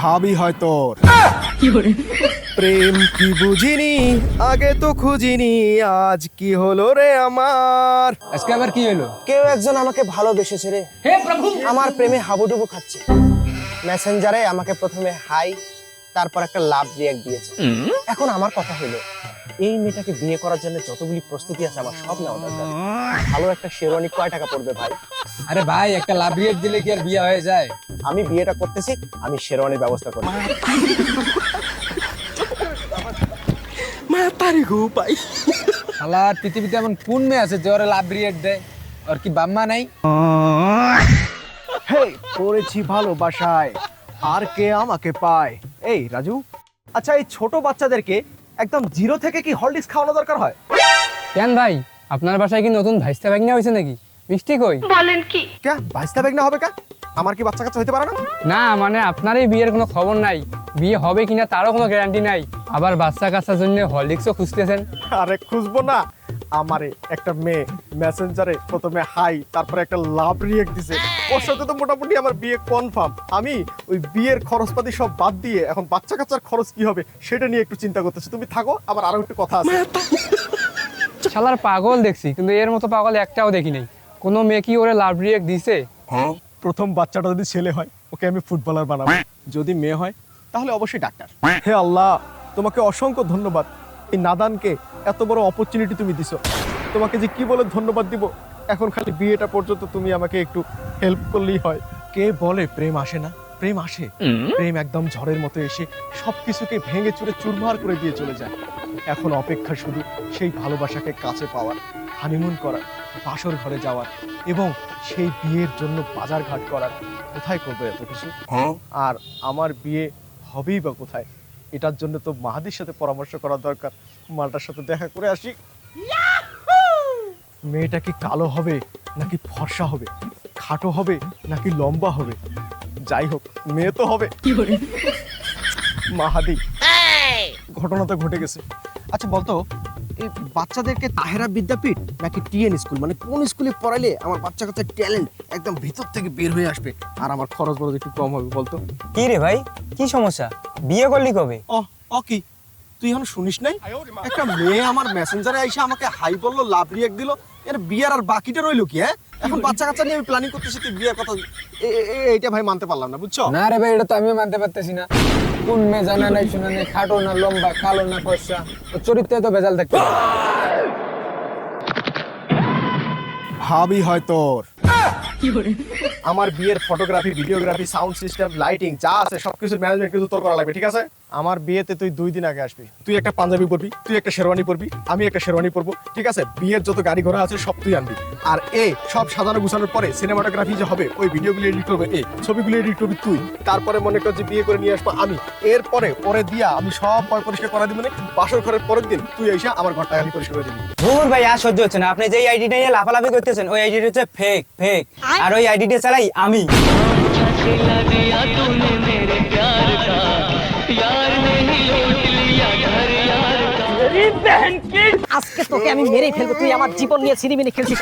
ভাবি হয় তোর প্রেম কি বুঝিনি আগে তো খুঁজিনি আজ কি হলো রে আমার। আজকে আবার কি হলো? কেউ একজন আমাকে ভালোবেসেছে রে। হে প্রভু, আমার প্রেমে হাবুডুবু খাচ্ছে। মেসেঞ্জারে আমাকে প্রথমে হাই, তারপর একটা লাভ রিঅ্যাক্ট দিয়েছে। এখন আমার কথা হলো, এই মেয়েটাকে বিয়ে করার জন্য যতগুলি প্রস্তুতি আছে আমার সব নেওয়া দরকার। ভালো একটা শেরওয়ানি কয় টাকা পড়বে ভাই? আরে ভাই, একটা লাভ রিয়েট দিলে কি আর বিয়ে হয়ে যায়? আমি বিয়েটা করতেছি, আমি শেরওয়ানির ব্যবস্থা করব। শালার পৃথিবীতে এমন কোন মেয়ে আছে যে ওরা লাভ রিয়েট দেয়? আর কি বাম্মা নাই? হে পড়েছি ভালোবাসায় আর কে আমাকে পায়। এই রাজু, আচ্ছা এই ছোট বাচ্চাদেরকে একদম জিরো থেকে কি হরলিক্স খাওয়ানো দরকার হয়? কেন ভাই, আপনার বাসায় কি নতুন ভাইস্তা ভাগনা হয়েছে নাকি? মিষ্টি কই? কে ভাইস্তা বেগনা হবে কা? আমার কি বাচ্চা কাচ্চা হইতে পারে না? না মানে আপনার এই বিয়ের কোনো খবর নাই, বিয়ে হবে কিনা তারও কোনো গ্যারান্টি নাই, আবার বাচ্চা কাচ্চার জন্য হরলিক্সও খুঁজতেছেন। আরে খুঁজবো না, আমারে একটা মেয়ে মেসেঞ্জারে প্রথমে হাই তারপরে একটা লাভ রিঅ্যাক্ট দিছে, ওর সাথে তো মোটামুটি আমার বিয়ে কনফার্ম। আমি ওই বিয়ের খরচপাতি সব বাদ দিয়ে এখন বাচ্চা কাচ্চার খরচ কি হবে সেটা নিয়ে একটু চিন্তা করতেছি। তুমি থাকো, আবার আরো একটু কথা আছে। শালার পাগল দেখছি, কিন্তু এর মতো পাগল একটাও দেখি নাই। কোনো মেয়ে কি ওরে লাভ রিয়েক্ট দিছে? প্রথম বাচ্চাটা যদি ছেলে হয় ওকে আমি ফুটবলার বানাবো, যদি মেয়ে হয় তাহলে অবশ্যই ডাক্তার। হে আল্লাহ, তোমাকে অসংখ্য ধন্যবাদ, এই নাদানকে এত বড় অপরচুনিটি তুমি দিছো। তোমাকে যে কি বলে ধন্যবাদ দিব, এখন খালি বিয়েটা পর্যন্ত তুমি আমাকে একটু হেল্প করলেই হয়। কে বলে প্রেম আসে না? প্রেম আসে। প্রেম একদম ঝড়ের মতো এসে সবকিছুকে ভেঙে চুরে চুরমার করে দিয়ে চলে যায়। এখন অপেক্ষা শুধু সেই ভালোবাসাকে কাছে পাওয়ার, হানিমুন করার, বাসর ঘরে যাওয়ার এবং সেই বিয়ের জন্য বাজার ঘাট করার। কোথায় করবো এত কিছু? আর আমার বিয়ে হবেই বা কোথায়? এটার জন্য তো মাহাদির সাথে পরামর্শ করা দরকার। মালটার সাথে দেখা করে আসি। মেয়েটা কি কালো হবে নাকি ফর্সা হবে, খাটো হবে নাকি লম্বা হবে? যাই হোক, মেয়ে তো হবে। মাহাদি, ঘটনা তো ঘটে গেছে। আচ্ছা বলতো, এই বাচ্চাদেরকে তাহেরা বিদ্যাপীঠ নাকি টিএন স্কুল, মানে কোন স্কুলে পড়াইলে আমার বাচ্চা কাচ্চার ট্যালেন্ট একদম ভিতর থেকে বের হয়ে আসবে আর আমার খরচ বড় একটু কম হবে বলতো? কি রে ভাই, কি সমস্যা? বিয়ে করলি কবে? ও কি তুই এখন শুনিস নাই? একটা মেয়ে আমার মেসেঞ্জারে আইসা আমাকে হাই বললো, লাভ রিঅ্যাক্ট দিল। এর বিয়ার আর বাকিটা রইলো কি? হ্যাঁ, এখন বাচ্চা কাচ্চা নিয়ে আমি প্ল্যানিং করতেছি, তুই বিয়ের কথা এইটা ভাই মানতে পারলাম না, বুঝছো? না রে ভাই, এটা তো আমিও মানতে পারতেছি না। কোন মেয়ে জানা নাই শোনা নেই, খাটো না লম্বা, কালো না ফর্সা, ওর চরিত্রে তো ভেজাল থাকতে পারে। ভাবি হয় তোর। আমার বিয়ের photography, videography, sound system, lighting যা আছে সবকিছুর ম্যানেজমেন্ট কিন্তু তোর করা লাগবে, ঠিক আছে? আমার বিয়েতে তুই 2 দিন আগে আসবি। তুই একটা পাঞ্জাবি পরবি, তুই একটা শেরওয়ানি পরবি, আমি একটা শেরওয়ানি পরবো, ঠিক আছে? বিয়ের যত গাড়ি ঘোড়া আছে সব তুই আনবি। আর সব সাজানো গুছানোর পরে সিনেমাটোগ্রাফি যে হবে, ওই ভিডিওগুলো এডিট করবে ছবিগুলো এডিট করবি তুই। তারপরে মনে কর যে বিয়ে করে নিয়ে আসবো আমি। এরপরে পরে দিয়া আমি সব পরিষ্কার করা দিব, মানে বাসর ঘরের পরের দিন তুই এসে আমার ঘরটা খালি পরিষ্কার করে দিবি। ধুর ভাই, আর সহ্য হচ্ছে না। আপনি যে আইডিটা নিয়ে লাফালাফি করতেছেন, ওই আইডিটা হচ্ছে ফেক। আর ওই আইডিটা চালাই আমি। আজকে তোকে আমি মেরেই ফেলবো, তুই আমার জীবন নিয়ে ছিনিমিনি খেলছিস।